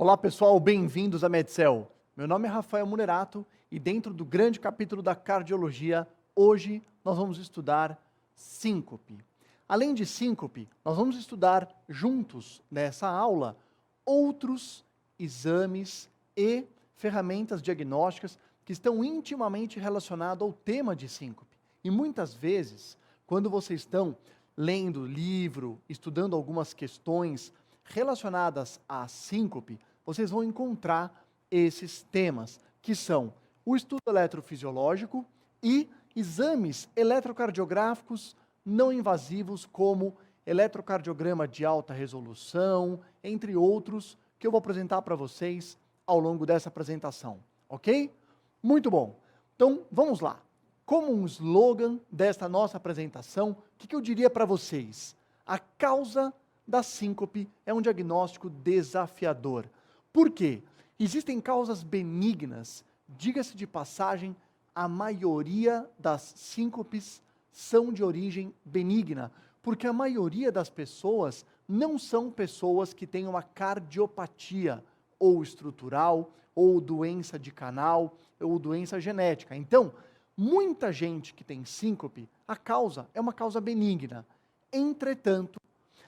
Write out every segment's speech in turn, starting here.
Olá pessoal, bem-vindos à Medcel. Meu nome é Rafael Munerato e dentro do grande capítulo da cardiologia, hoje nós vamos estudar síncope. Além de síncope, nós vamos estudar juntos nessa aula outros exames e ferramentas diagnósticas que estão intimamente relacionados ao tema de síncope. E muitas vezes, quando vocês estão lendo livro, estudando algumas questões relacionadas à síncope, vocês vão encontrar esses temas, que são o estudo eletrofisiológico e exames eletrocardiográficos não invasivos, como eletrocardiograma de alta resolução, entre outros, que eu vou apresentar para vocês ao longo dessa apresentação, ok? Muito bom. Então, vamos lá. Como um slogan desta nossa apresentação, o que eu diria para vocês? A causa da síncope é um diagnóstico desafiador. Por quê? Existem causas benignas. Diga-se de passagem, a maioria das síncopes são de origem benigna, porque a maioria das pessoas não são pessoas que têm uma cardiopatia, ou estrutural, ou doença de canal, ou doença genética. Então, muita gente que tem síncope, a causa é uma causa benigna. Entretanto,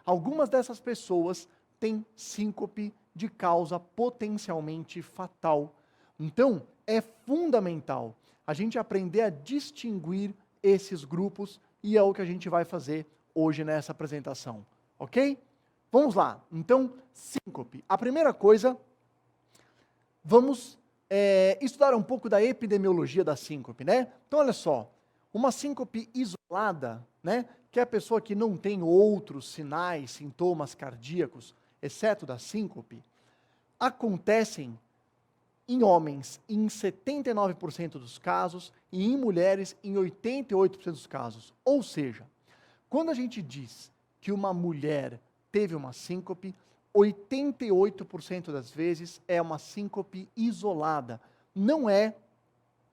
algumas dessas pessoas têm síncope de causa potencialmente fatal. Então, é fundamental a gente aprender a distinguir esses grupos e é o que a gente vai fazer hoje nessa apresentação, ok? Vamos lá. Então, síncope. A primeira coisa, vamos estudar um pouco da epidemiologia da síncope, né? Então, olha só, uma síncope isolada, né, que é a pessoa que não tem outros sinais, sintomas cardíacos, exceto da síncope, acontecem em homens em 79% dos casos e em mulheres em 88% dos casos. Ou seja, quando a gente diz que uma mulher teve uma síncope, 88% das vezes é uma síncope isolada. Não é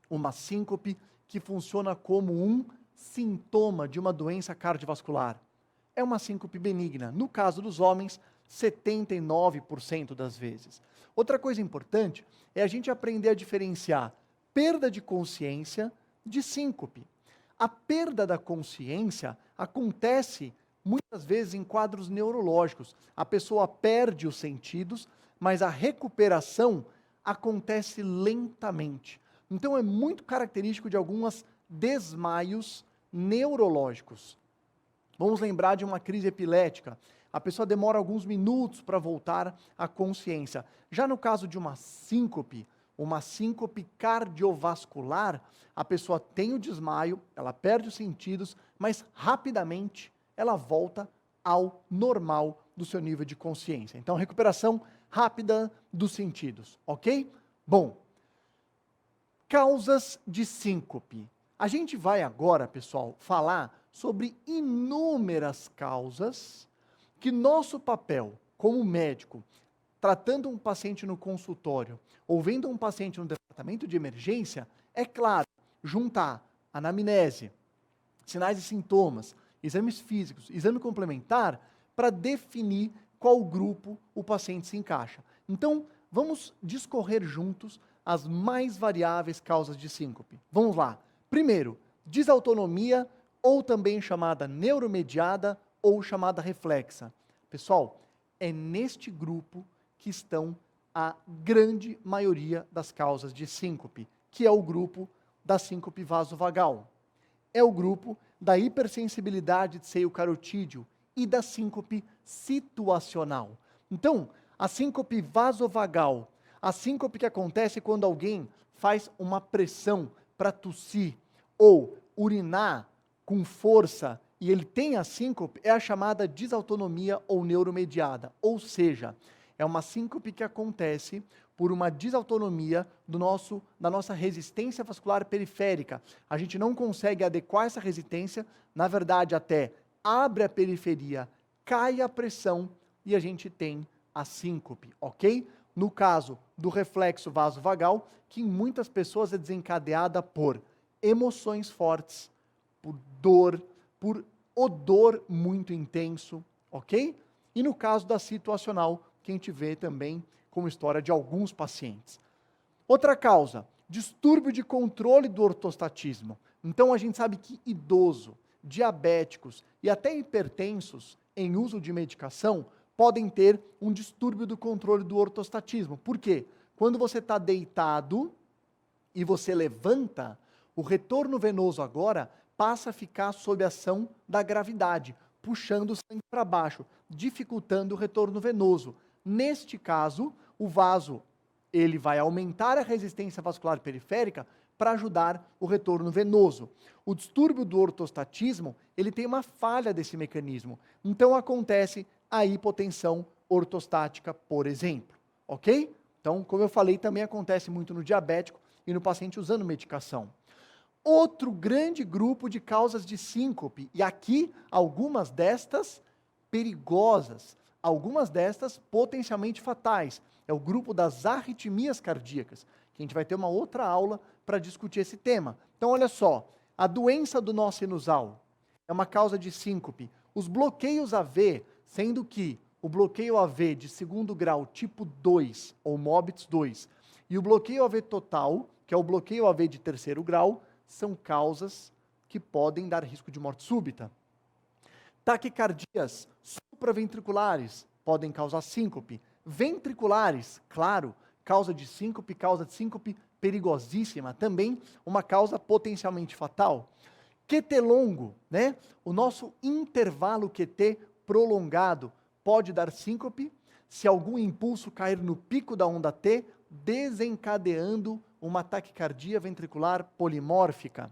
uma síncope que funciona como um sintoma de uma doença cardiovascular. É uma síncope benigna. No caso dos homens, 79% das vezes. Outra coisa importante é a gente aprender a diferenciar perda de consciência de síncope. A perda da consciência acontece muitas vezes em quadros neurológicos. A pessoa perde os sentidos, mas a recuperação acontece lentamente. Então é muito característico de alguns desmaios neurológicos. Vamos lembrar de uma crise epilética. A pessoa demora alguns minutos para voltar à consciência. Já no caso de uma síncope cardiovascular, a pessoa tem o desmaio, ela perde os sentidos, mas rapidamente ela volta ao normal do seu nível de consciência. Então, recuperação rápida dos sentidos, ok? Bom, causas de síncope. A gente vai agora, pessoal, falar sobre inúmeras causas que nosso papel como médico, tratando um paciente no consultório ou vendo um paciente no departamento de emergência, é claro, juntar anamnese, sinais e sintomas, exames físicos, exame complementar, para definir qual grupo o paciente se encaixa. Então, vamos discorrer juntos as mais variáveis causas de síncope. Vamos lá. Primeiro, desautonomia, ou também chamada neuromediada, ou chamada reflexa. Pessoal, é neste grupo que estão a grande maioria das causas de síncope, que é o grupo da síncope vasovagal. É o grupo da hipersensibilidade de seio carotídeo e da síncope situacional. Então, a síncope vasovagal, a síncope que acontece quando alguém faz uma pressão para tossir ou urinar com força e ele tem a síncope, é a chamada desautonomia ou neuromediada. Ou seja, é uma síncope que acontece por uma desautonomia da nossa resistência vascular periférica. A gente não consegue adequar essa resistência, na verdade até abre a periferia, cai a pressão e a gente tem a síncope, ok? No caso do reflexo vasovagal, que em muitas pessoas é desencadeada por emoções fortes, por dor, por odor muito intenso, ok? E no caso da situacional, que a gente vê também como história de alguns pacientes. Outra causa, distúrbio de controle do ortostatismo. Então a gente sabe que idoso, diabéticos e até hipertensos em uso de medicação podem ter um distúrbio do controle do ortostatismo. Por quê? Quando você está deitado e você levanta, o retorno venoso agora passa a ficar sob a ação da gravidade, puxando o sangue para baixo, dificultando o retorno venoso. Neste caso, o vaso ele vai aumentar a resistência vascular periférica para ajudar o retorno venoso. O distúrbio do ortostatismo, ele tem uma falha desse mecanismo. Então acontece a hipotensão ortostática, por exemplo, ok? Então, como eu falei, também acontece muito no diabético e no paciente usando medicação. Outro grande grupo de causas de síncope, e aqui algumas destas perigosas, algumas destas potencialmente fatais, é o grupo das arritmias cardíacas, que a gente vai ter uma outra aula para discutir esse tema. Então, olha só, a doença do nó sinusal é uma causa de síncope. Os bloqueios AV, sendo que o bloqueio AV de segundo grau tipo 2, ou MOBITS 2, e o bloqueio AV total, que é o bloqueio AV de terceiro grau, são causas que podem dar risco de morte súbita. Taquicardias supraventriculares podem causar síncope. Ventriculares, claro, causa de síncope perigosíssima, também uma causa potencialmente fatal. QT longo, né? O nosso intervalo QT prolongado pode dar síncope se algum impulso cair no pico da onda T, desencadeando uma taquicardia ventricular polimórfica.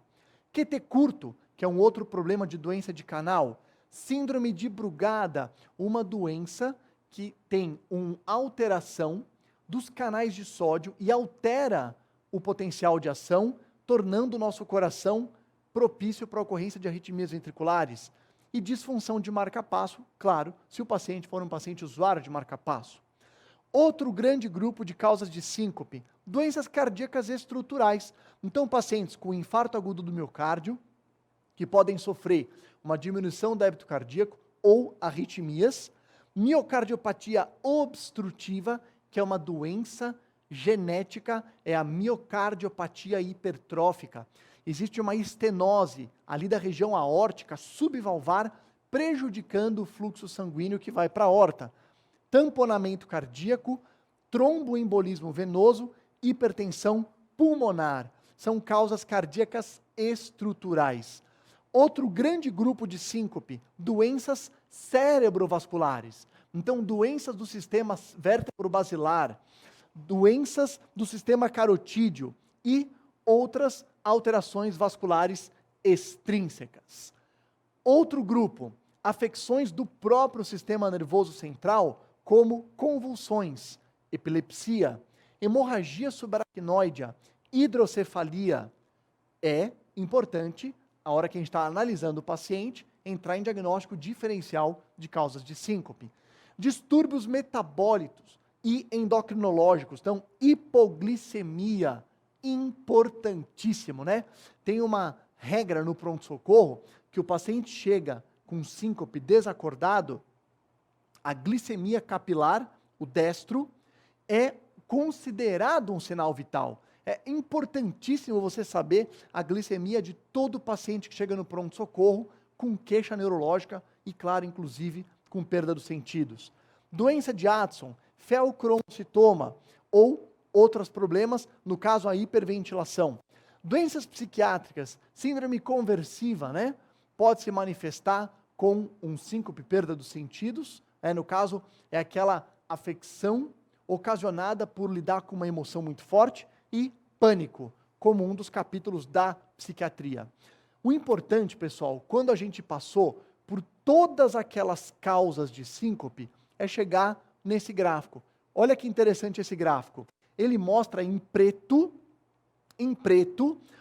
QT curto, que é um outro problema de doença de canal. Síndrome de Brugada, uma doença que tem uma alteração dos canais de sódio e altera o potencial de ação, tornando o nosso coração propício para a ocorrência de arritmias ventriculares. E disfunção de marca-passo, claro, se o paciente for um paciente usuário de marca-passo. Outro grande grupo de causas de síncope, doenças cardíacas estruturais. Então, pacientes com infarto agudo do miocárdio, que podem sofrer uma diminuição do débito cardíaco ou arritmias, miocardiopatia obstrutiva, que é uma doença genética, é a miocardiopatia hipertrófica. Existe uma estenose ali da região aórtica subvalvar, prejudicando o fluxo sanguíneo que vai para a aorta. Tamponamento cardíaco, tromboembolismo venoso, hipertensão pulmonar. São causas cardíacas estruturais. Outro grande grupo de síncope, doenças cerebrovasculares. Então, doenças do sistema vértebro-basilar, doenças do sistema carotídeo e outras alterações vasculares extrínsecas. Outro grupo, afecções do próprio sistema nervoso central, como convulsões, epilepsia, hemorragia subaracnoidea, hidrocefalia. É importante, a hora que a gente está analisando o paciente, entrar em diagnóstico diferencial de causas de síncope. Distúrbios metabólicos e endocrinológicos, então hipoglicemia, importantíssimo, né? Tem uma regra no pronto-socorro que o paciente chega com síncope desacordado, a glicemia capilar, o destro, é considerado um sinal vital. É importantíssimo você saber a glicemia de todo paciente que chega no pronto-socorro com queixa neurológica e, claro, inclusive, com perda dos sentidos. Doença de Addison, feocromocitoma ou outros problemas, no caso a hiperventilação. Doenças psiquiátricas, síndrome conversiva, né? Pode se manifestar com um síncope, perda dos sentidos, no caso é aquela afecção ocasionada por lidar com uma emoção muito forte, e pânico, como um dos capítulos da psiquiatria. O importante, pessoal, quando a gente passou por todas aquelas causas de síncope, é chegar nesse gráfico. Olha que interessante esse gráfico. Ele mostra em preto,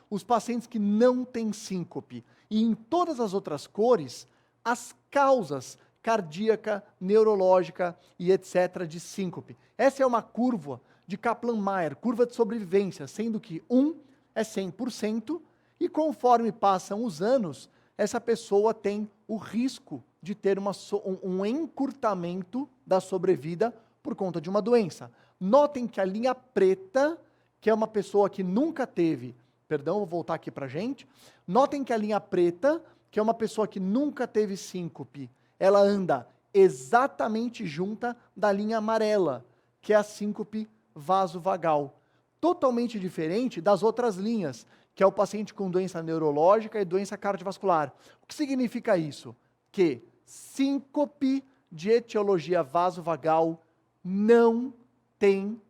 os pacientes que não têm síncope. E em todas as outras cores, as causas cardíaca, neurológica e etc. de síncope. Essa é uma curva de Kaplan-Meier, curva de sobrevivência, sendo que 1 é 100%, e conforme passam os anos, essa pessoa tem o risco de ter um encurtamento da sobrevida por conta de uma doença. Notem que a linha preta, que é uma pessoa que nunca teve, perdão, vou voltar aqui para a gente. Notem que a linha preta, que é uma pessoa que nunca teve síncope, ela anda exatamente junta da linha amarela, que é a síncope vasovagal. Totalmente diferente das outras linhas, que é o paciente com doença neurológica e doença cardiovascular. O que significa isso? Que síncope de etiologia vasovagal não tem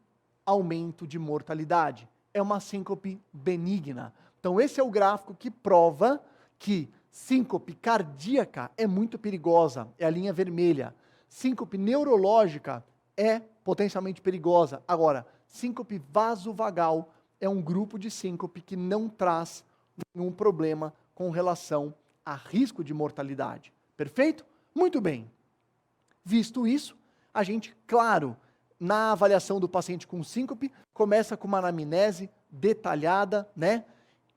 aumento de mortalidade. É uma síncope benigna. Então esse é o gráfico que prova que síncope cardíaca é muito perigosa, é a linha vermelha. Síncope neurológica é potencialmente perigosa. Agora, síncope vasovagal é um grupo de síncope que não traz nenhum problema com relação a risco de mortalidade. Perfeito? Muito bem. Visto isso, a gente, claro, na avaliação do paciente com síncope, começa com uma anamnese detalhada, né?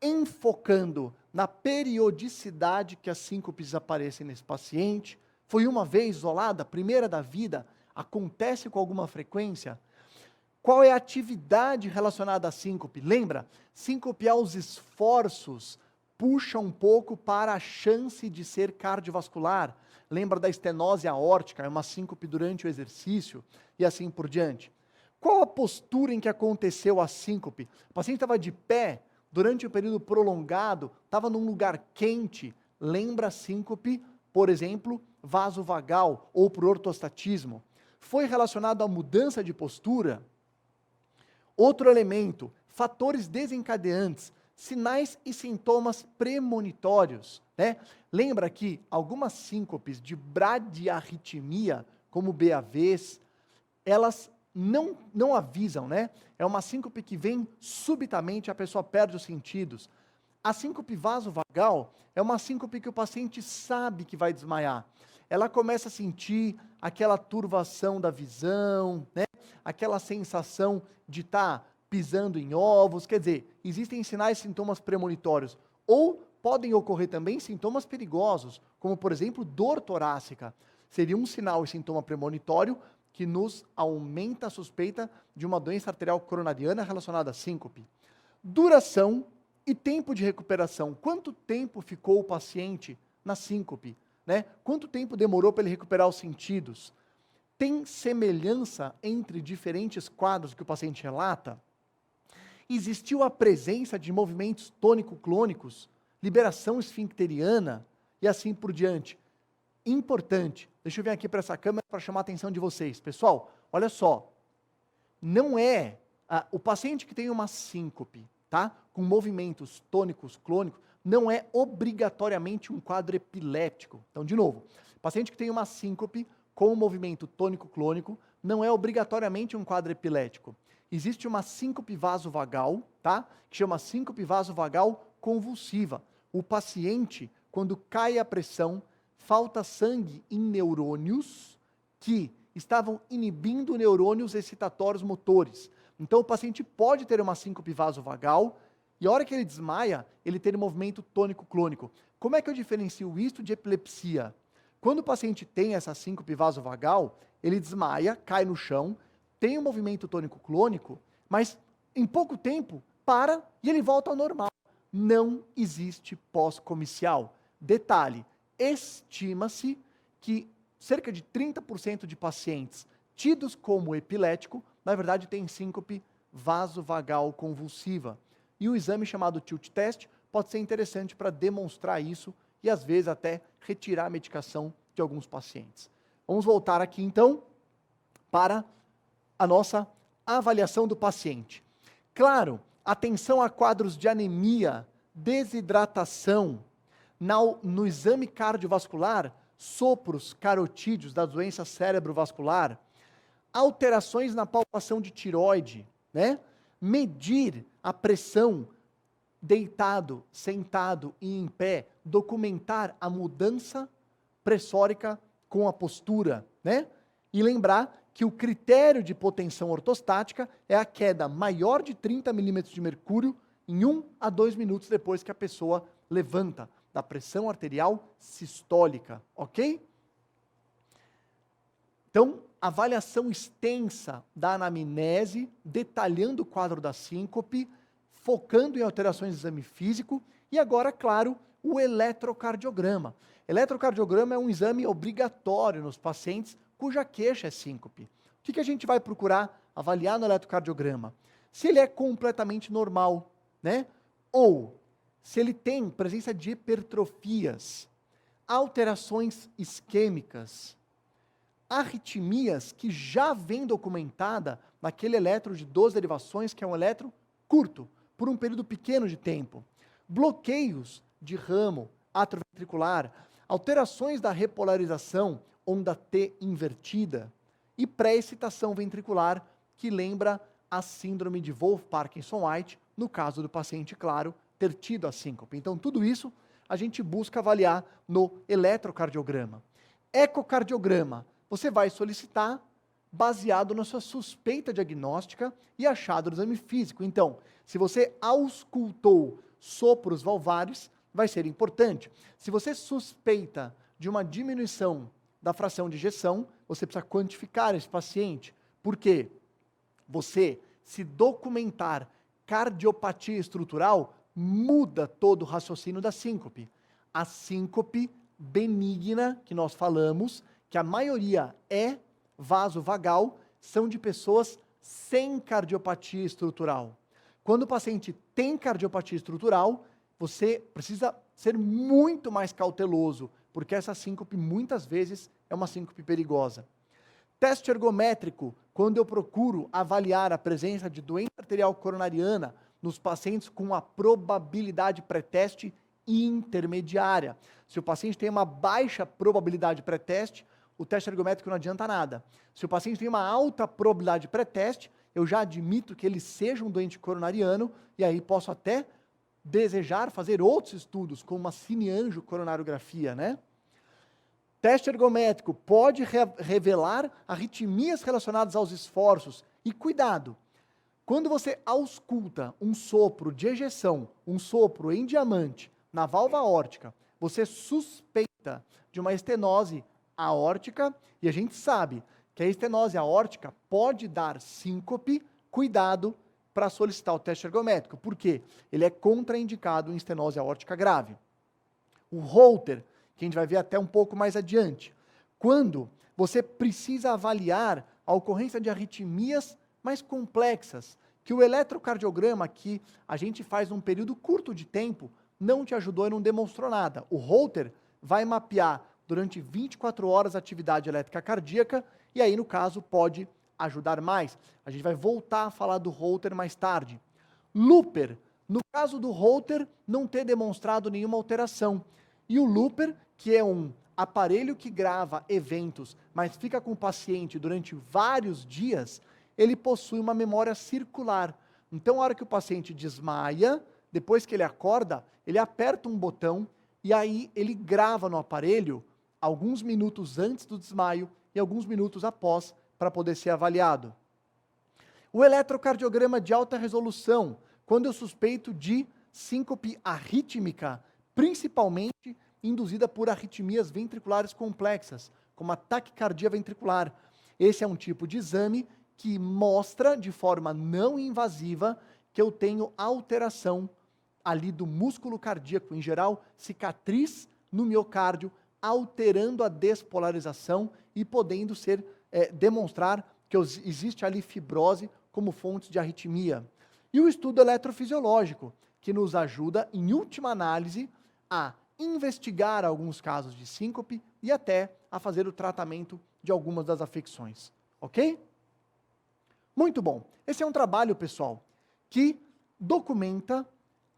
Enfocando na periodicidade que as síncopes aparecem nesse paciente. Foi uma vez isolada, primeira da vida, acontece com alguma frequência? Qual é a atividade relacionada à síncope? Lembra? Síncope aos esforços puxa um pouco para a chance de ser cardiovascular. Lembra da estenose aórtica, é uma síncope durante o exercício e assim por diante. Qual a postura em que aconteceu a síncope? O paciente estava de pé durante um período prolongado, estava num lugar quente. Lembra a síncope, por exemplo, vasovagal ou por ortostatismo. Foi relacionado à mudança de postura? Outro elemento, fatores desencadeantes, sinais e sintomas premonitórios, né? Lembra que algumas síncopes de bradiarritmia, como BAVs, elas não avisam, né? É uma síncope que vem subitamente, a pessoa perde os sentidos. A síncope vasovagal é uma síncope que o paciente sabe que vai desmaiar. Ela começa a sentir aquela turvação da visão, né? Aquela sensação de estar pisando em ovos, quer dizer, existem sinais e sintomas premonitórios. Ou podem ocorrer também sintomas perigosos, como por exemplo, dor torácica. Seria um sinal e sintoma premonitório que nos aumenta a suspeita de uma doença arterial coronariana relacionada à síncope. Duração e tempo de recuperação. Quanto tempo ficou o paciente na síncope? Né? Quanto tempo demorou para ele recuperar os sentidos? Tem semelhança entre diferentes quadros que o paciente relata? Existiu a presença de movimentos tônico-clônicos, liberação esfincteriana e assim por diante. Importante, deixa eu vir aqui para essa câmera para chamar a atenção de vocês. Pessoal, olha só, não é o paciente que tem uma síncope, tá? Com movimentos tônicos, clônicos, não é obrigatoriamente um quadro epiléptico. Então, de novo, paciente que tem uma síncope com movimento tônico-clônico, não é obrigatoriamente um quadro epilético. Existe uma síncope vasovagal, tá? Que chama síncope vasovagal convulsiva. O paciente, quando cai a pressão, falta sangue em neurônios que estavam inibindo neurônios excitatórios motores. Então, o paciente pode ter uma síncope vasovagal e a hora que ele desmaia, ele tem um movimento tônico-clônico. Como é que eu diferencio isso de epilepsia? Quando o paciente tem essa síncope vasovagal, ele desmaia, cai no chão, tem um movimento tônico-clônico, mas em pouco tempo para e ele volta ao normal. Não existe pós-comicial. Detalhe, estima-se que cerca de 30% de pacientes tidos como epilético, na verdade tem síncope vasovagal convulsiva. E o exame chamado tilt test pode ser interessante para demonstrar isso e às vezes até retirar a medicação de alguns pacientes. Vamos voltar aqui então para a nossa avaliação do paciente. Claro, atenção a quadros de anemia, desidratação, no exame cardiovascular, sopros carotídeos da doença cerebrovascular, alterações na palpação de tireoide, né? Medir a pressão deitado, sentado e em pé, documentar a mudança pressórica com a postura, né? E lembrar que o critério de hipotensão ortostática é a queda maior de 30 milímetros de mercúrio em 1 a 2 minutos depois que a pessoa levanta da pressão arterial sistólica, ok? Então, avaliação extensa da anamnese, detalhando o quadro da síncope, focando em alterações do exame físico, e agora, claro, o eletrocardiograma. Eletrocardiograma é um exame obrigatório nos pacientes cuja queixa é síncope. O que a gente vai procurar avaliar no eletrocardiograma? Se ele é completamente normal, né? Ou se ele tem presença de hipertrofias, alterações isquêmicas, arritmias que já vem documentada naquele eletro de 12 derivações, que é um eletro curto, por um período pequeno de tempo. Bloqueios de ramo atrioventricular, alterações da repolarização, onda T invertida, e pré-excitação ventricular, que lembra a síndrome de Wolff-Parkinson-White, no caso do paciente, claro, ter tido a síncope. Então, tudo isso a gente busca avaliar no eletrocardiograma. Ecocardiograma, você vai solicitar baseado na sua suspeita diagnóstica e achado do exame físico. Então, se você auscultou sopros valvares, vai ser importante. Se você suspeita de uma diminuição da fração de ejeção, você precisa quantificar esse paciente. Por quê? Você, se documentar cardiopatia estrutural, muda todo o raciocínio da síncope. A síncope benigna, que nós falamos, que a maioria é vasovagal, são de pessoas sem cardiopatia estrutural. Quando o paciente tem cardiopatia estrutural, você precisa ser muito mais cauteloso, porque essa síncope muitas vezes é uma síncope perigosa. Teste ergométrico, quando eu procuro avaliar a presença de doença arterial coronariana nos pacientes com a probabilidade pré-teste intermediária. Se o paciente tem uma baixa probabilidade pré-teste, o teste ergométrico não adianta nada. Se o paciente tem uma alta probabilidade pré-teste, eu já admito que ele seja um doente coronariano, e aí posso até desejar fazer outros estudos, como uma cineangiocoronariografia, né? Teste ergométrico pode revelar arritmias relacionadas aos esforços. E cuidado, quando você ausculta um sopro de ejeção, um sopro em diamante na válvula aórtica, você suspeita de uma estenose aórtica, e a gente sabe que a estenose aórtica pode dar síncope, cuidado para solicitar o teste ergométrico, porque ele é contraindicado em estenose aórtica grave. O Holter, que a gente vai ver até um pouco mais adiante, quando você precisa avaliar a ocorrência de arritmias mais complexas, que o eletrocardiograma que a gente faz num período curto de tempo não te ajudou e não demonstrou nada. O Holter vai mapear durante 24 horas a atividade elétrica cardíaca e aí, no caso, pode ajudar mais. A gente vai voltar a falar do Holter mais tarde. Looper, no caso do Holter, não ter demonstrado nenhuma alteração. E o Looper, que é um aparelho que grava eventos, mas fica com o paciente durante vários dias, ele possui uma memória circular. Então, a hora que o paciente desmaia, depois que ele acorda, ele aperta um botão e aí ele grava no aparelho alguns minutos antes do desmaio e alguns minutos após, para poder ser avaliado. O eletrocardiograma de alta resolução, quando eu suspeito de síncope arrítmica, principalmente induzida por arritmias ventriculares complexas, como a taquicardia ventricular. Esse é um tipo de exame que mostra de forma não invasiva que eu tenho alteração ali do músculo cardíaco, em geral, cicatriz no miocárdio, alterando a despolarização e podendo ser demonstrar que existe ali fibrose como fonte de arritmia. E o estudo eletrofisiológico, que nos ajuda, em última análise, a investigar alguns casos de síncope e até a fazer o tratamento de algumas das afecções. Ok? Muito bom. Esse é um trabalho, pessoal, que documenta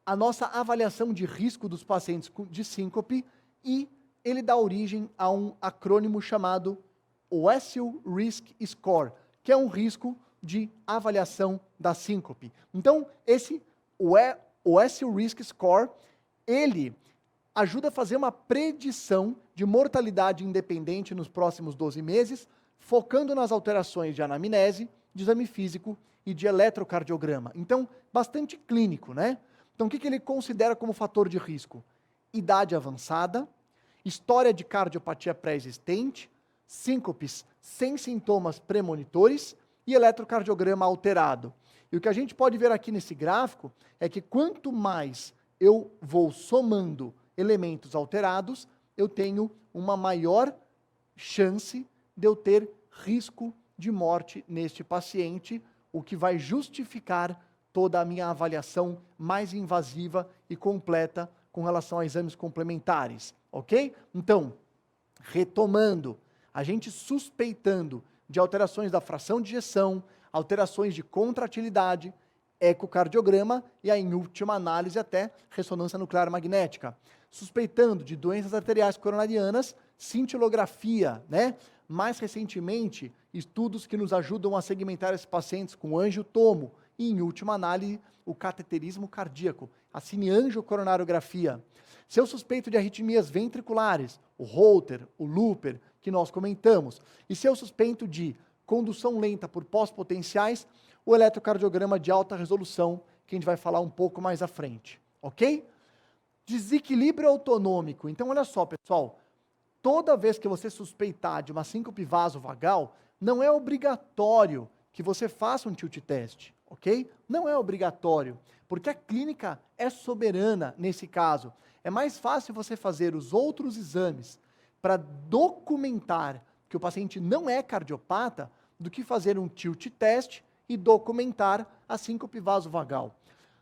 a nossa avaliação de risco dos pacientes de síncope e ele dá origem a um acrônimo chamado WESIL Risk Score, que é um risco de avaliação da síncope. Então, o WESIL Risk Score, ele ajuda a fazer uma predição de mortalidade independente nos próximos 12 meses, focando nas alterações de anamnese, de exame físico e de eletrocardiograma. Então, bastante clínico, né? Então, o que ele considera como fator de risco? Idade avançada, história de cardiopatia pré-existente, síncopes sem sintomas premonitores e eletrocardiograma alterado. E o que a gente pode ver aqui nesse gráfico é que quanto mais eu vou somando elementos alterados, eu tenho uma maior chance de eu ter risco de morte neste paciente, o que vai justificar toda a minha avaliação mais invasiva e completa com relação a exames complementares, ok? Então, retomando, a gente suspeitando de alterações da fração de ejeção, alterações de contratilidade, ecocardiograma e aí, em última análise, até ressonância nuclear magnética. Suspeitando de doenças arteriais coronarianas, cintilografia, né? Mais recentemente, estudos que nos ajudam a segmentar esses pacientes com angiotomo e, em última análise, o cateterismo cardíaco, a cineangiocoronariografia. Se eu suspeito de arritmias ventriculares, o Holter, o Looper, que nós comentamos, e se eu suspeito de condução lenta por pós-potenciais, o eletrocardiograma de alta resolução, que a gente vai falar um pouco mais à frente, ok? Desequilíbrio autonômico. Então, olha só, pessoal, toda vez que você suspeitar de uma síncope vasovagal, não é obrigatório que você faça um tilt test, ok? Não é obrigatório, porque a clínica é soberana nesse caso. É mais fácil você fazer os outros exames para documentar que o paciente não é cardiopata do que fazer um tilt test e documentar a síncope vasovagal.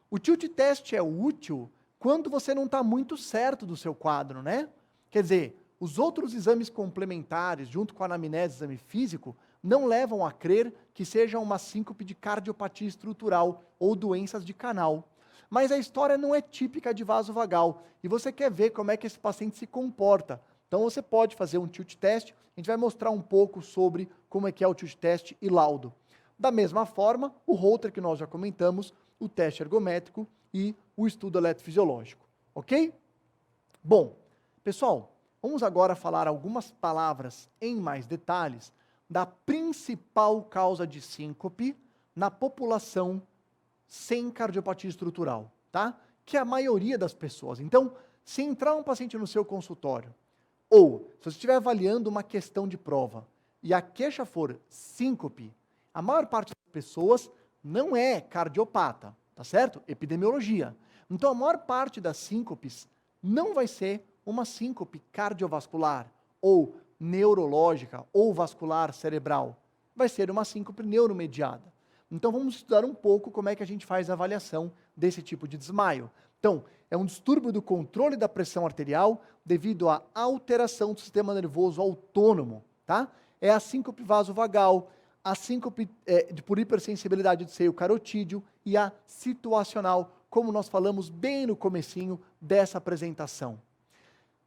O tilt test é útil quando você não está muito certo do seu quadro, né? Quer dizer, os outros exames complementares, junto com a anamnese e exame físico, não levam a crer que seja uma síncope de cardiopatia estrutural ou doenças de canal. Mas a história não é típica de vasovagal e você quer ver como é que esse paciente se comporta. Então você pode fazer um tilt test, a gente vai mostrar um pouco sobre como é que é o tilt test e laudo. Da mesma forma, o Holter que nós já comentamos, o teste ergométrico e o estudo eletrofisiológico, ok? Bom, pessoal, vamos agora falar algumas palavras em mais detalhes da principal causa de síncope na população sem cardiopatia estrutural, tá? Que é a maioria das pessoas. Então, se entrar um paciente no seu consultório, ou se você estiver avaliando uma questão de prova e a queixa for síncope, a maior parte das pessoas não é cardiopata, tá certo? Epidemiologia. Então, a maior parte das síncopes não vai ser uma síncope cardiovascular, ou neurológica, ou vascular cerebral. Vai ser uma síncope neuromediada. Então, vamos estudar um pouco como é que a gente faz a avaliação desse tipo de desmaio. Então, é um distúrbio do controle da pressão arterial devido à alteração do sistema nervoso autônomo, tá? É a síncope vasovagal, a síncope por hipersensibilidade do seio carotídeo e a situacional, como nós falamos bem no comecinho dessa apresentação.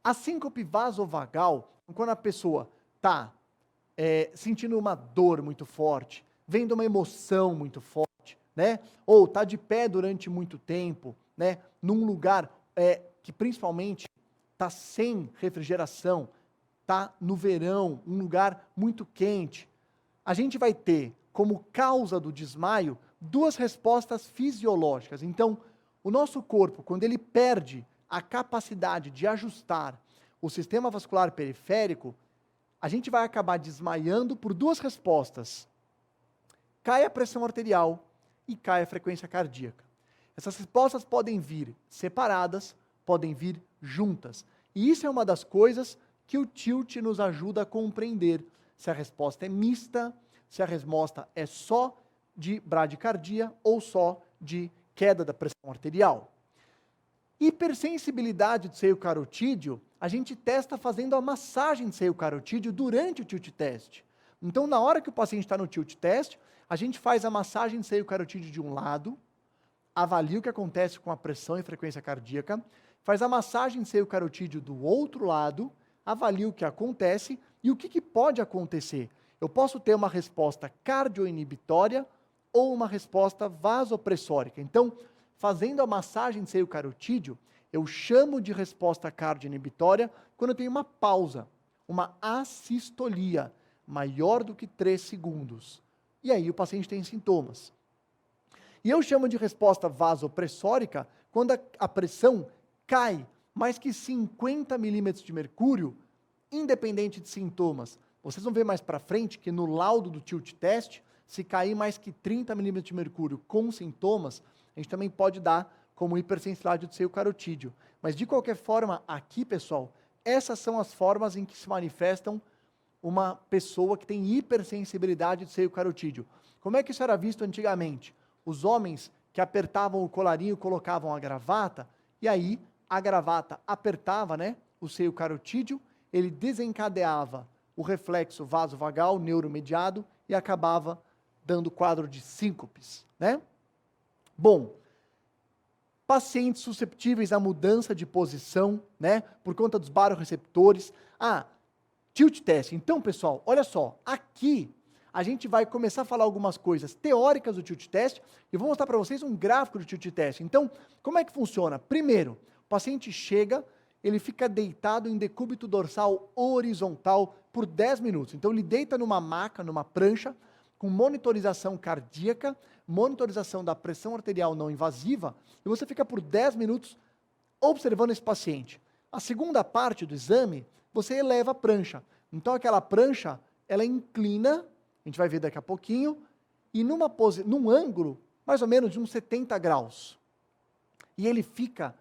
A síncope vasovagal, quando a pessoa está sentindo uma dor muito forte, vendo uma emoção muito forte, né? Ou está de pé durante muito tempo, né? Num lugar que principalmente está sem refrigeração, está no verão, um lugar muito quente, a gente vai ter como causa do desmaio duas respostas fisiológicas. Então, o nosso corpo, quando ele perde a capacidade de ajustar o sistema vascular periférico, a gente vai acabar desmaiando por duas respostas. Cai a pressão arterial e cai a frequência cardíaca. Essas respostas podem vir separadas, podem vir juntas. E isso é uma das coisas que o tilt nos ajuda a compreender. Se a resposta é mista, se a resposta é só de bradicardia ou só de queda da pressão arterial. Hipersensibilidade do seio carotídeo, a gente testa fazendo a massagem do seio carotídeo durante o tilt test. Então, na hora que o paciente está no tilt test, a gente faz a massagem do seio carotídeo de um lado, avalia o que acontece com a pressão e frequência cardíaca, faz a massagem do seio carotídeo do outro lado, avalia o que acontece e o que pode acontecer. Eu posso ter uma resposta cardioinibitória ou uma resposta vasopressórica. Então, fazendo a massagem do seio carotídeo, eu chamo de resposta cardioinibitória quando eu tenho uma pausa, uma assistolia maior do que 3 segundos. E aí o paciente tem sintomas. E eu chamo de resposta vasopressórica quando a pressão cai mais que 50 milímetros de mercúrio, independente de sintomas. Vocês vão ver mais para frente que no laudo do tilt test, se cair mais que 30 milímetros de mercúrio com sintomas, a gente também pode dar como hipersensibilidade do seio carotídeo. Mas de qualquer forma, aqui, pessoal, essas são as formas em que se manifestam uma pessoa que tem hipersensibilidade do seio carotídeo. Como é que isso era visto antigamente? Os homens que apertavam o colarinho colocavam a gravata, e aí a gravata apertava, né, o seio carotídeo, ele desencadeava o reflexo vasovagal neuromediado e acabava dando quadro de síncopes, né? Bom, pacientes susceptíveis à mudança de posição, né, por conta dos baroreceptores. Tilt test. Então, pessoal, olha só, aqui a gente vai começar a falar algumas coisas teóricas do tilt test e vou mostrar para vocês um gráfico do tilt test. Então, como é que funciona? Primeiro, o paciente chega, ele fica deitado em decúbito dorsal horizontal por 10 minutos. Então, ele deita numa maca, numa prancha, com monitorização cardíaca, monitorização da pressão arterial não invasiva, e você fica por 10 minutos observando esse paciente. A segunda parte do exame, você eleva a prancha. Então, aquela prancha, ela inclina, a gente vai ver daqui a pouquinho, e num ângulo, mais ou menos de uns 70 graus. E ele fica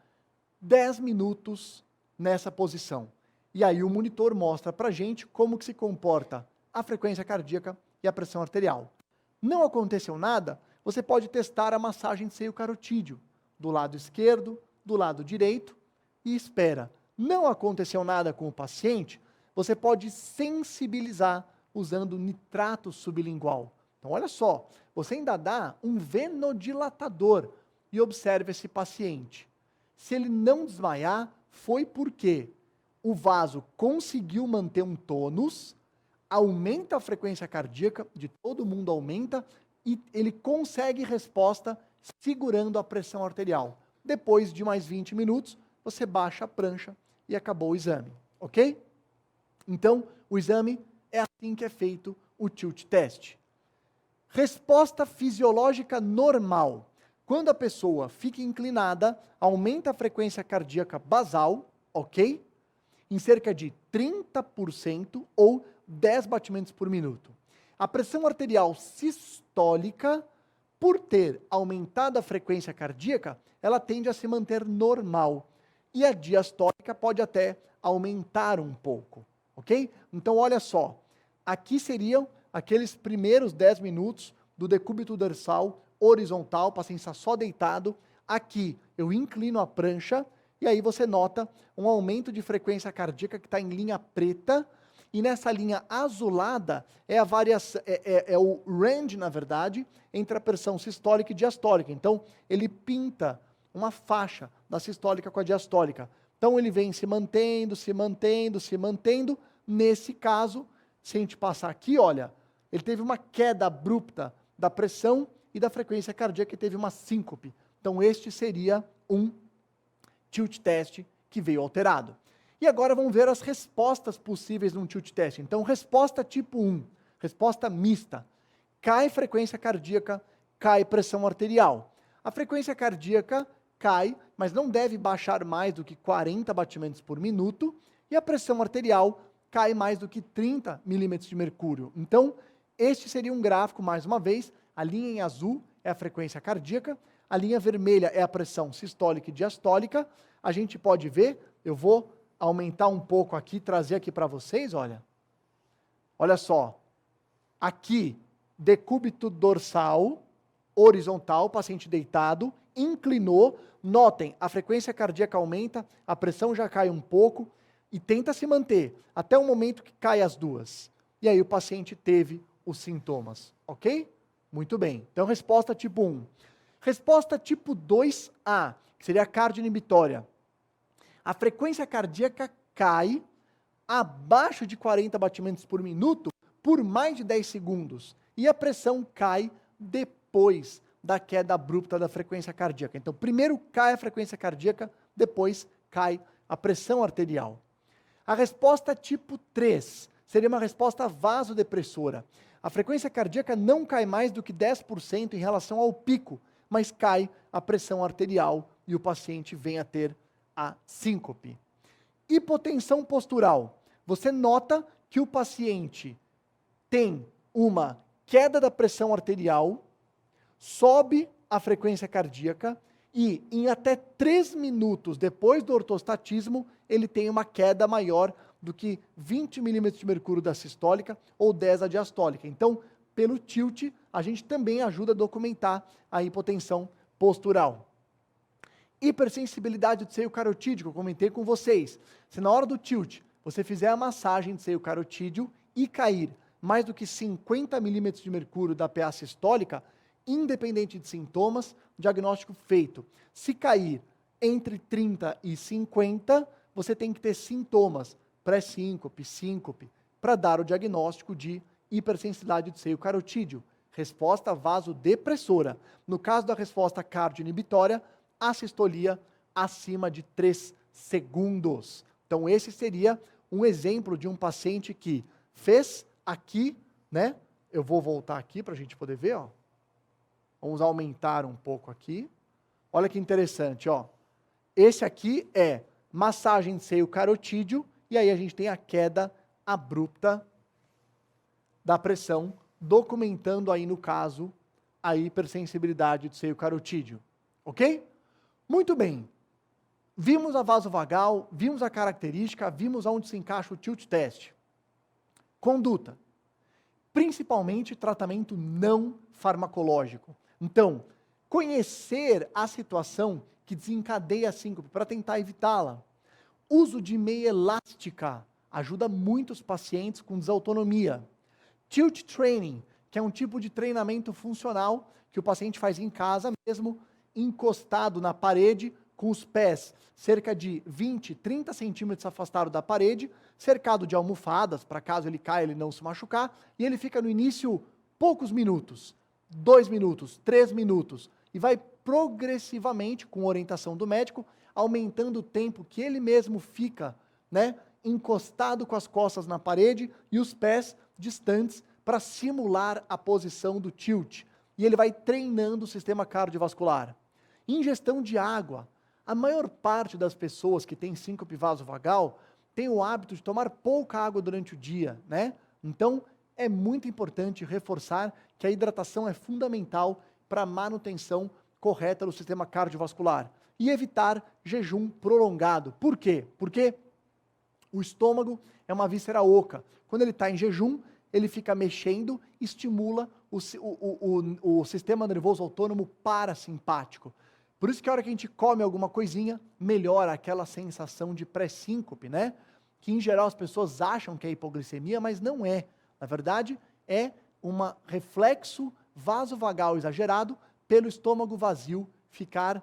10 minutos nessa posição. E aí o monitor mostra pra gente como que se comporta a frequência cardíaca e a pressão arterial. Não aconteceu nada, você pode testar a massagem de seio carotídeo, do lado esquerdo, do lado direito, e espera. Não aconteceu nada com o paciente, você pode sensibilizar usando nitrato sublingual. Então, olha só, você ainda dá um venodilatador e observa esse paciente. Se ele não desmaiar, foi porque o vaso conseguiu manter um tônus, aumenta a frequência cardíaca, de todo mundo aumenta, e ele consegue resposta segurando a pressão arterial. Depois de mais 20 minutos, você baixa a prancha e acabou o exame, ok? Então, o exame é assim que é feito o tilt test. Resposta fisiológica normal. Quando a pessoa fica inclinada, aumenta a frequência cardíaca basal, ok? Em cerca de 30% ou 10 batimentos por minuto. A pressão arterial sistólica, por ter aumentado a frequência cardíaca, ela tende a se manter normal. E a diastólica pode até aumentar um pouco, ok? Então, olha só, aqui seriam aqueles primeiros 10 minutos do decúbito dorsal horizontal, o paciente está só deitado. Aqui, eu inclino a prancha, e aí você nota um aumento de frequência cardíaca que está em linha preta, e nessa linha azulada é a variação, é o range, na verdade, entre a pressão sistólica e diastólica. Então, ele pinta uma faixa da sistólica com a diastólica. Então, ele vem se mantendo, se mantendo, se mantendo. Nesse caso, se a gente passar aqui, olha, ele teve uma queda abrupta da pressão e da frequência cardíaca, e teve uma síncope. Então, este seria um tilt test que veio alterado. E agora vamos ver as respostas possíveis num tilt test. Então, resposta tipo 1, resposta mista. Cai frequência cardíaca, cai pressão arterial. A frequência cardíaca cai, mas não deve baixar mais do que 40 batimentos por minuto, e a pressão arterial cai mais do que 30 milímetros de mercúrio. Então, este seria um gráfico, mais uma vez, a linha em azul é a frequência cardíaca, a linha vermelha é a pressão sistólica e diastólica. A gente pode ver, eu vou aumentar um pouco aqui, trazer aqui para vocês, olha. Olha só, aqui, decúbito dorsal, horizontal, paciente deitado, inclinou, notem, a frequência cardíaca aumenta, a pressão já cai um pouco, e tenta se manter, até o momento que cai as duas. E aí o paciente teve os sintomas, ok? Muito bem, então resposta tipo 1. Resposta tipo 2A, que seria a cardioinibitória. A frequência cardíaca cai abaixo de 40 batimentos por minuto por mais de 10 segundos. E a pressão cai depois da queda abrupta da frequência cardíaca. Então, primeiro cai a frequência cardíaca, depois cai a pressão arterial. A resposta tipo 3 seria uma resposta vasodepressora. A frequência cardíaca não cai mais do que 10% em relação ao pico, mas cai a pressão arterial e o paciente vem a ter a síncope. Hipotensão postural. Você nota que o paciente tem uma queda da pressão arterial, sobe a frequência cardíaca e em até 3 minutos depois do ortostatismo, ele tem uma queda maior do que 20 milímetros de mercúrio da sistólica ou 10 da diastólica. Então, pelo tilt, a gente também ajuda a documentar a hipotensão postural. Hipersensibilidade do seio carotídeo, que eu comentei com vocês. Se na hora do tilt você fizer a massagem do seio carotídeo e cair mais do que 50 milímetros de mercúrio da PA sistólica, independente de sintomas, diagnóstico feito. Se cair entre 30 e 50, você tem que ter sintomas, pré-síncope, síncope, para dar o diagnóstico de hipersensibilidade do seio carotídeo. Resposta vasodepressora. No caso da resposta cardioinibitória, assistolia acima de 3 segundos. Então esse seria um exemplo de um paciente que fez aqui, né? Eu vou voltar aqui para a gente poder ver, ó. Vamos aumentar um pouco aqui. Olha que interessante, ó. Esse aqui é massagem de seio carotídeo, e aí a gente tem a queda abrupta da pressão, documentando aí, no caso, a hipersensibilidade do seio carotídeo. Ok? Muito bem. Vimos a vasovagal, vimos a característica, vimos aonde se encaixa o tilt test. Conduta. Principalmente tratamento não farmacológico. Então, conhecer a situação que desencadeia a síncope para tentar evitá-la. Uso de meia elástica ajuda muitos pacientes com desautonomia. Tilt training, que é um tipo de treinamento funcional que o paciente faz em casa mesmo, encostado na parede, com os pés cerca de 20, 30 centímetros afastado da parede, cercado de almofadas, para caso ele caia, ele não se machucar, e ele fica no início poucos minutos, 2 minutos, 3 minutos, e vai progressivamente, com orientação do médico, aumentando o tempo que ele mesmo fica, né, encostado com as costas na parede e os pés distantes para simular a posição do tilt. E ele vai treinando o sistema cardiovascular. Ingestão de água. A maior parte das pessoas que tem síncope vasovagal tem o hábito de tomar pouca água durante o dia, né? Então, é muito importante reforçar que a hidratação é fundamental para a manutenção correta do sistema cardiovascular. E evitar jejum prolongado. Por quê? Porque o estômago é uma víscera oca. Quando ele está em jejum, ele fica mexendo, estimula o sistema nervoso autônomo parasimpático. Por isso que a hora que a gente come alguma coisinha, melhora aquela sensação de pré-síncope, né? Que em geral as pessoas acham que é hipoglicemia, mas não é. Na verdade, é um reflexo vasovagal exagerado pelo estômago vazio ficar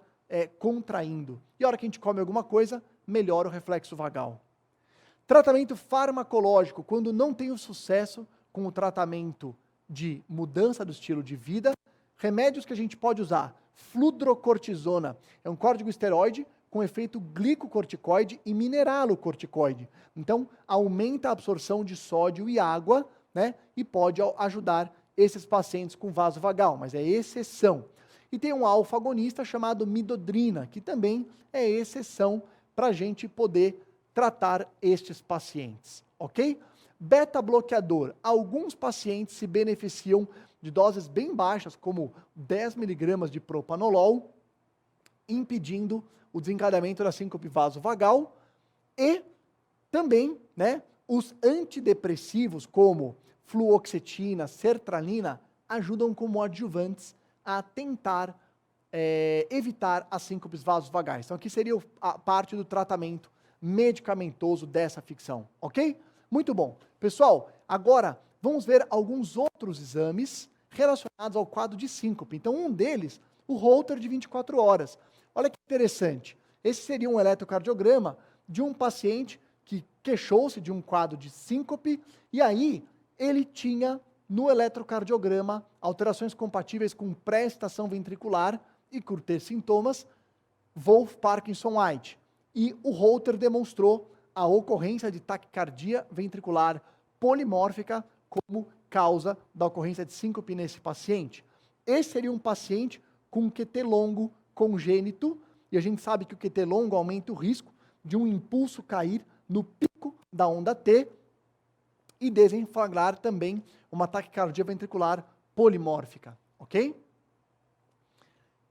contraindo. E a hora que a gente come alguma coisa, melhora o reflexo vagal. Tratamento farmacológico, quando não tem o sucesso com o tratamento de mudança do estilo de vida, remédios que a gente pode usar. Fludrocortisona é um corticosteroide com efeito glicocorticoide e mineralocorticoide. Então, aumenta a absorção de sódio e água, né? E pode ajudar esses pacientes com vasovagal, mas é exceção. E tem um alfa-agonista chamado midodrina, que também é exceção para a gente poder tratar estes pacientes, ok? Beta-bloqueador. Alguns pacientes se beneficiam de doses bem baixas, como 10 miligramas de propanolol, impedindo o desencadeamento da síncope vasovagal, e também, né, os antidepressivos, como fluoxetina, sertralina, ajudam como adjuvantes a tentar evitar as síncopes vasovagais. Então aqui seria a parte do tratamento medicamentoso dessa ficção, ok? Muito bom. Pessoal, agora vamos ver alguns outros exames relacionados ao quadro de síncope. Então, um deles, o Holter de 24 horas. Olha que interessante. Esse seria um eletrocardiograma de um paciente que queixou-se de um quadro de síncope, e aí ele tinha no eletrocardiograma alterações compatíveis com pré-excitação ventricular e por ter sintomas Wolff-Parkinson-White. E o Holter demonstrou a ocorrência de taquicardia ventricular polimórfica como causa da ocorrência de síncope nesse paciente. Esse seria um paciente com QT longo congênito, e a gente sabe que o QT longo aumenta o risco de um impulso cair no pico da onda T, e desenflagrar também uma taquicardia ventricular polimórfica, ok?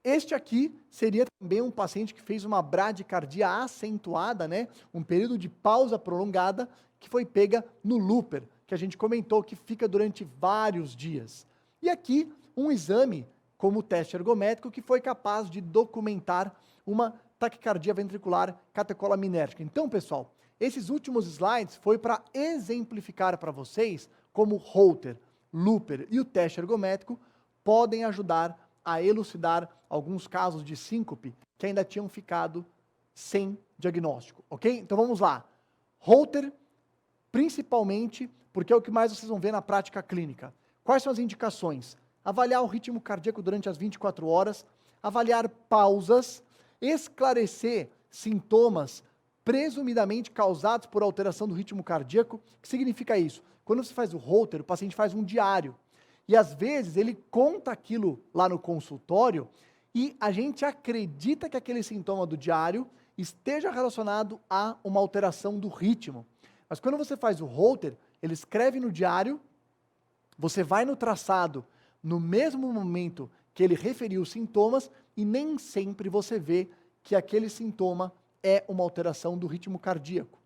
Este aqui seria também um paciente que fez uma bradicardia acentuada, né? Um período de pausa prolongada que foi pega no looper, que a gente comentou que fica durante vários dias. E aqui um exame como o teste ergométrico que foi capaz de documentar uma taquicardia ventricular catecolaminérgica. Então, pessoal, esses últimos slides foi para exemplificar para vocês como o Holter, looper e o teste ergométrico podem ajudar a elucidar alguns casos de síncope que ainda tinham ficado sem diagnóstico, ok? Então vamos lá. Holter, principalmente, porque é o que mais vocês vão ver na prática clínica. Quais são as indicações? Avaliar o ritmo cardíaco durante as 24 horas, avaliar pausas, esclarecer sintomas presumidamente causados por alteração do ritmo cardíaco. O que significa isso? Quando você faz o Holter, o paciente faz um diário. E às vezes ele conta aquilo lá no consultório e a gente acredita que aquele sintoma do diário esteja relacionado a uma alteração do ritmo. Mas quando você faz o Holter, ele escreve no diário, você vai no traçado no mesmo momento que ele referiu os sintomas e nem sempre você vê que aquele sintoma é uma alteração do ritmo cardíaco.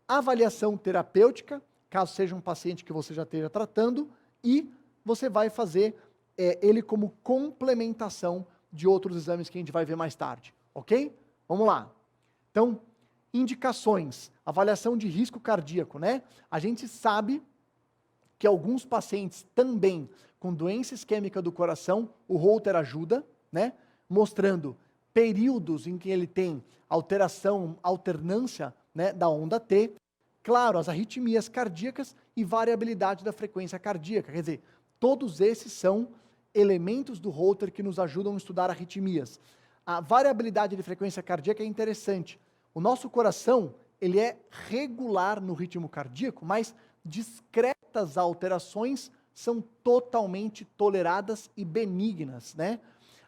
Avaliação terapêutica, caso seja um paciente que você já esteja tratando, e você vai fazer ele como complementação de outros exames que a gente vai ver mais tarde, ok? Vamos lá. Então, indicações, avaliação de risco cardíaco, né? A gente sabe que alguns pacientes também com doença isquêmica do coração, o Holter ajuda, né? Mostrando períodos em que ele tem alteração, alternância, né, da onda T, claro, as arritmias cardíacas e variabilidade da frequência cardíaca, quer dizer, todos esses são elementos do Holter que nos ajudam a estudar arritmias. A variabilidade de frequência cardíaca é interessante. O nosso coração, ele é regular no ritmo cardíaco, mas discretas alterações são totalmente toleradas e benignas, né?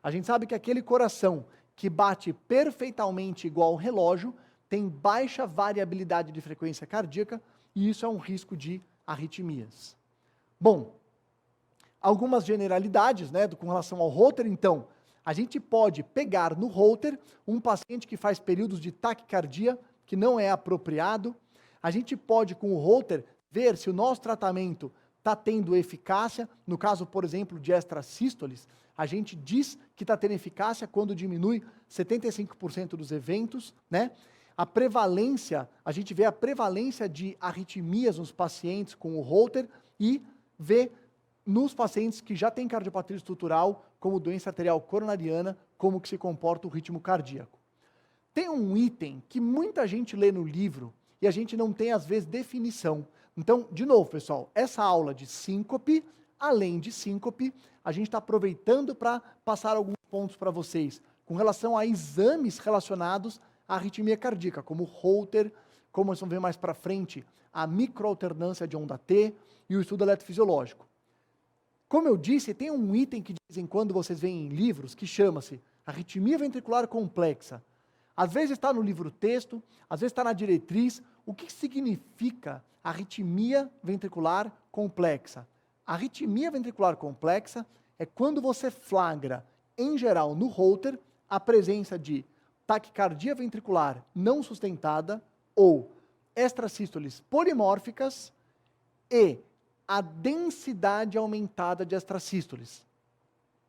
A gente sabe que aquele coração que bate perfeitamente igual ao relógio tem baixa variabilidade de frequência cardíaca e isso é um risco de arritmias. Bom, algumas generalidades, né, com relação ao Holter, então, a gente pode pegar no Holter um paciente que faz períodos de taquicardia que não é apropriado, a gente pode com o Holter ver se o nosso tratamento está tendo eficácia, no caso, por exemplo, de extrasístoles, a gente diz que está tendo eficácia quando diminui 75% dos eventos, né? A prevalência, a gente vê a prevalência de arritmias nos pacientes com o Holter e vê nos pacientes que já têm cardiopatia estrutural, como doença arterial coronariana, como que se comporta o ritmo cardíaco. Tem um item que muita gente lê no livro e a gente não tem, às vezes, definição. Então, de novo, pessoal, essa aula de síncope, além de síncope, a gente está aproveitando para passar alguns pontos para vocês, com relação a exames relacionados à arritmia cardíaca, como o Holter, como nós vamos ver mais para frente, a microalternância de onda T e o estudo eletrofisiológico. Como eu disse, tem um item que de vez em quando vocês veem em livros que chama-se arritmia ventricular complexa. Às vezes está no livro texto, às vezes está na diretriz. O que significa arritmia ventricular complexa? A arritmia ventricular complexa é quando você flagra, em geral no Holter, a presença de taquicardia ventricular não sustentada ou extrasístoles polimórficas e a densidade aumentada de extrasístoles.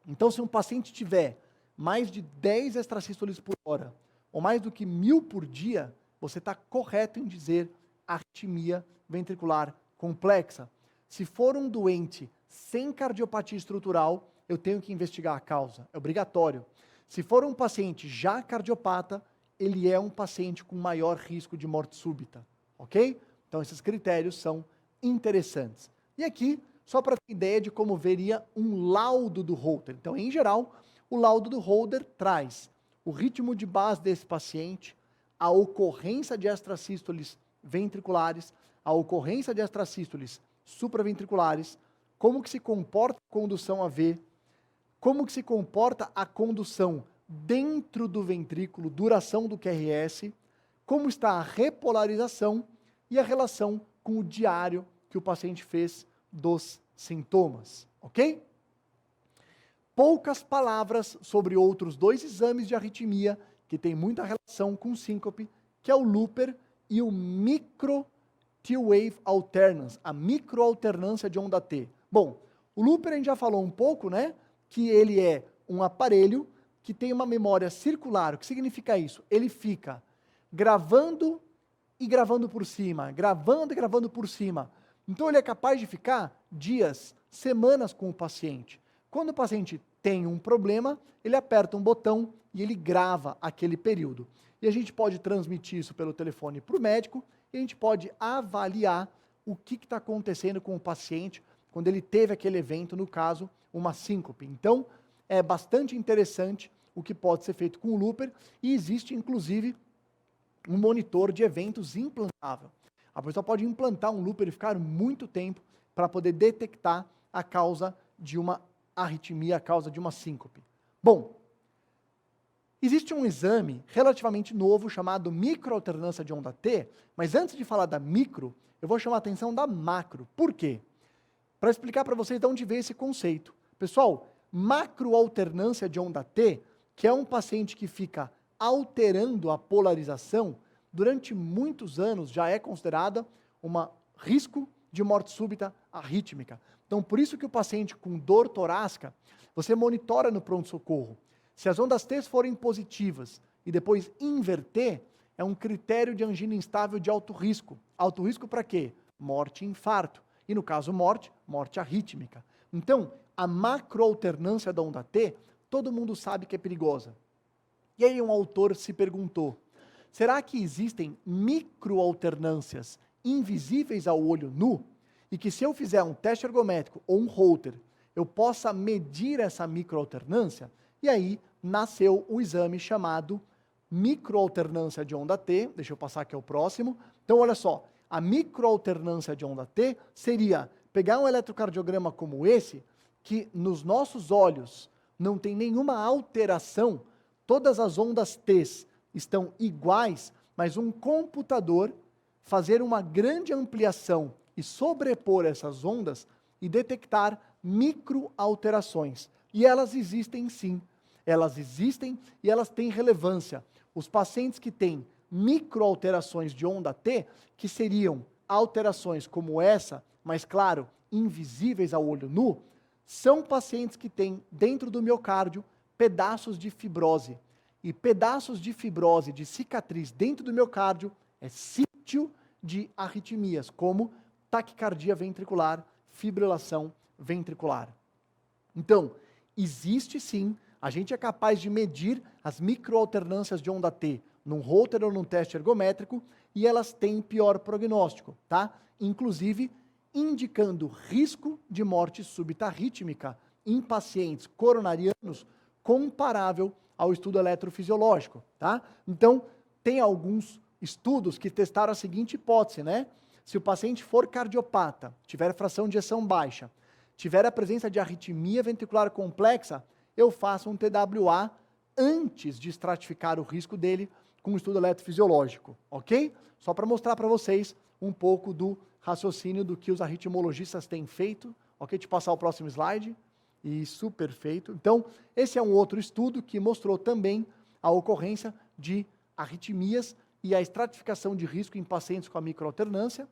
Então, se um paciente tiver mais de 10 extrasístoles por hora, ou mais do que 1000 por dia, você está correto em dizer arritmia ventricular complexa. Se for um doente sem cardiopatia estrutural, eu tenho que investigar a causa, é obrigatório. Se for um paciente já cardiopata, ele é um paciente com maior risco de morte súbita, ok? Então, esses critérios são interessantes. E aqui, só para ter ideia de como veria um laudo do Holter. Então, em geral, o laudo do Holter traz o ritmo de base desse paciente, a ocorrência de extrasístoles ventriculares, a ocorrência de extrasístoles supraventriculares, como que se comporta a condução AV, como que se comporta a condução dentro do ventrículo, duração do QRS, como está a repolarização e a relação com o diário que o paciente fez dos sintomas, ok? Poucas palavras sobre outros dois exames de arritmia que têm muita relação com síncope, que é o Looper e o Micro T-Wave Alternance, a microalternância de onda T. Bom, o Looper a gente já falou um pouco, né? Que ele é um aparelho que tem uma memória circular. O que significa isso? Ele fica gravando e gravando por cima, gravando e gravando por cima. Então ele é capaz de ficar dias, semanas com o paciente. Quando o paciente tem um problema, ele aperta um botão e ele grava aquele período. E a gente pode transmitir isso pelo telefone para o médico e a gente pode avaliar o que está acontecendo com o paciente quando ele teve aquele evento, no caso, uma síncope. Então, é bastante interessante o que pode ser feito com o Looper e existe, inclusive, um monitor de eventos implantável. A pessoa pode implantar um Looper e ficar muito tempo para poder detectar a causa de uma arritmia, a causa de uma síncope. Bom, existe um exame relativamente novo chamado microalternância de onda T, mas antes de falar da micro, eu vou chamar a atenção da macro. Por quê? Para explicar para vocês de onde veio esse conceito. Pessoal, macroalternância de onda T, que é um paciente que fica alterando a polarização, durante muitos anos já é considerada um risco de morte súbita arrítmica. Então, por isso que o paciente com dor torácica, você monitora no pronto-socorro. Se as ondas T forem positivas e depois inverter, é um critério de angina instável de alto risco. Alto risco para quê? Morte e infarto. E no caso morte, morte arrítmica. Então, a macroalternância da onda T, todo mundo sabe que é perigosa. E aí um autor se perguntou, será que existem microalternâncias invisíveis ao olho nu? E que se eu fizer um teste ergométrico ou um Holter, eu possa medir essa microalternância? E aí nasceu o exame chamado microalternância de onda T. Deixa eu passar aqui ao próximo. Então, olha só, a microalternância de onda T seria pegar um eletrocardiograma como esse, que nos nossos olhos não tem nenhuma alteração, todas as ondas T estão iguais, mas um computador fazer uma grande ampliação e sobrepor essas ondas e detectar microalterações. E elas existem sim, elas existem e elas têm relevância. Os pacientes que têm microalterações de onda T, que seriam alterações como essa, mas claro, invisíveis ao olho nu, são pacientes que têm dentro do miocárdio pedaços de fibrose. E pedaços de fibrose, de cicatriz dentro do miocárdio, é sítio de arritmias, como taquicardia ventricular, fibrilação ventricular. Então, existe sim, a gente é capaz de medir as microalternâncias de onda T num Holter ou num teste ergométrico e elas têm pior prognóstico, tá? Inclusive, indicando risco de morte súbita arrítmica em pacientes coronarianos comparável ao estudo eletrofisiológico, tá? Então, tem alguns estudos que testaram a seguinte hipótese, né? Se o paciente for cardiopata, tiver fração de ejeção baixa, tiver a presença de arritmia ventricular complexa, eu faço um TWA antes de estratificar o risco dele com um estudo eletrofisiológico, ok? Só para mostrar para vocês um pouco do raciocínio do que os arritmologistas têm feito, ok? Te passar o próximo slide. Isso, perfeito. Então, esse é um outro estudo que mostrou também a ocorrência de arritmias e a estratificação de risco em pacientes com a microalternância.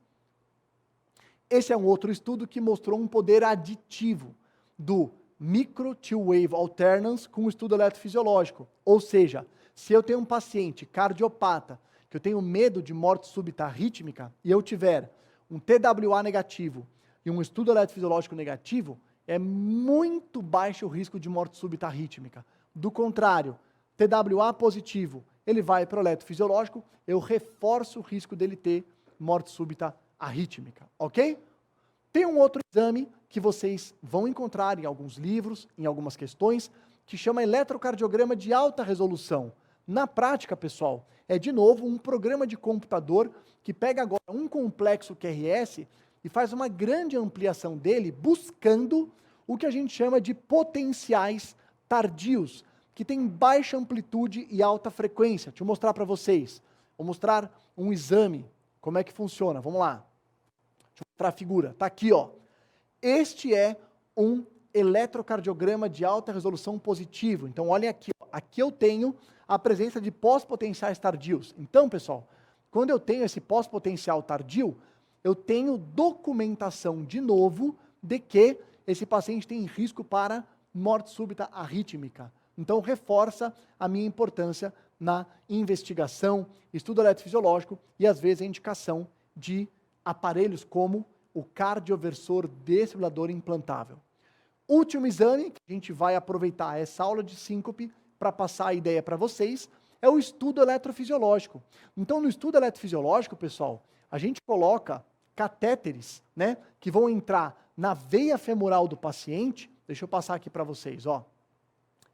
Esse é um outro estudo que mostrou um poder aditivo do Micro T-Wave Alternance com o estudo eletrofisiológico. Ou seja, se eu tenho um paciente cardiopata, que eu tenho medo de morte súbita arrítmica, e eu tiver um TWA negativo e um estudo eletrofisiológico negativo, é muito baixo o risco de morte súbita arrítmica. Do contrário, TWA positivo, ele vai para o eletrofisiológico, eu reforço o risco dele ter morte súbita arrítmica, ok? Tem um outro exame que vocês vão encontrar em alguns livros, em algumas questões, que chama eletrocardiograma de alta resolução. Na prática, pessoal, é de novo um programa de computador que pega agora um complexo QRS e faz uma grande ampliação dele, buscando o que a gente chama de potenciais tardios, que tem baixa amplitude e alta frequência. Deixa eu mostrar para vocês. Vou mostrar um exame, como é que funciona. Vamos lá. Deixa eu para a figura. Está aqui, ó. Este é um eletrocardiograma de alta resolução positivo. Então, olhem aqui. Ó. Aqui eu tenho a presença de pós-potenciais tardios. Então, pessoal, quando eu tenho esse pós-potencial tardio, eu tenho documentação de novo de que esse paciente tem risco para morte súbita arrítmica. Então, reforça a minha importância na investigação, estudo eletrofisiológico e, às vezes, a indicação de aparelhos como o cardioversor desfibrilador implantável. Último exame, que a gente vai aproveitar essa aula de síncope para passar a ideia para vocês, é o estudo eletrofisiológico. Então, no estudo eletrofisiológico, pessoal, a gente coloca catéteres, né, que vão entrar na veia femoral do paciente. Deixa eu passar aqui para vocês, ó.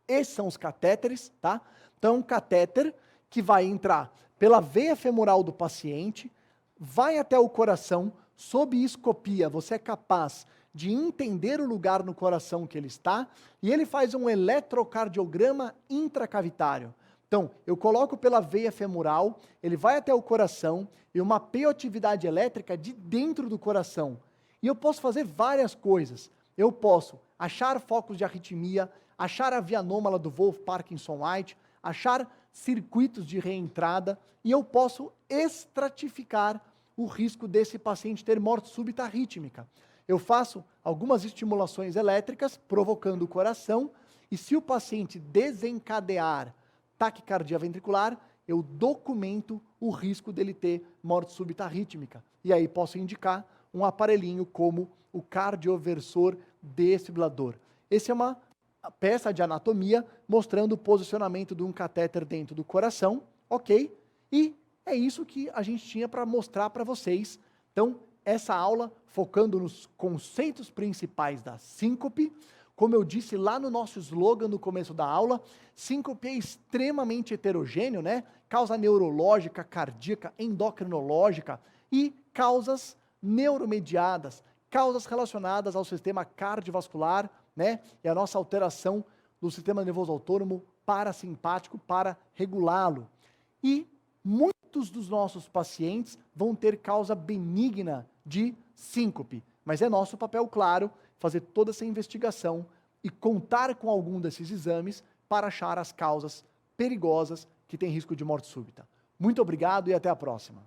Esses são os catéteres, tá? Então, um catéter que vai entrar pela veia femoral do paciente, vai até o coração, sob escopia, você é capaz de entender o lugar no coração que ele está, e ele faz um eletrocardiograma intracavitário. Então, eu coloco pela veia femoral, ele vai até o coração, e eu mapeio a atividade elétrica de dentro do coração. E eu posso fazer várias coisas. Eu posso achar focos de arritmia, achar a via anômala do Wolff-Parkinson-White, achar circuitos de reentrada, e eu posso estratificar o risco desse paciente ter morte súbita arrítmica. Eu faço algumas estimulações elétricas, provocando o coração, e se o paciente desencadear taquicardia ventricular, eu documento o risco dele ter morte súbita arrítmica. E aí posso indicar um aparelhinho como o cardioversor desfibrilador. Esse é uma peça de anatomia mostrando o posicionamento de um catéter dentro do coração, ok? E é isso que a gente tinha para mostrar para vocês. Então, essa aula focando nos conceitos principais da síncope. Como eu disse lá no nosso slogan no começo da aula, síncope é extremamente heterogêneo, né? Causa neurológica, cardíaca, endocrinológica e causas neuromediadas, causas relacionadas ao sistema cardiovascular, né? E a nossa alteração do sistema nervoso autônomo parasimpático para regulá-lo. E muitos dos nossos pacientes vão ter causa benigna de síncope, mas é nosso papel, claro, fazer toda essa investigação e contar com algum desses exames para achar as causas perigosas que têm risco de morte súbita. Muito obrigado e até a próxima.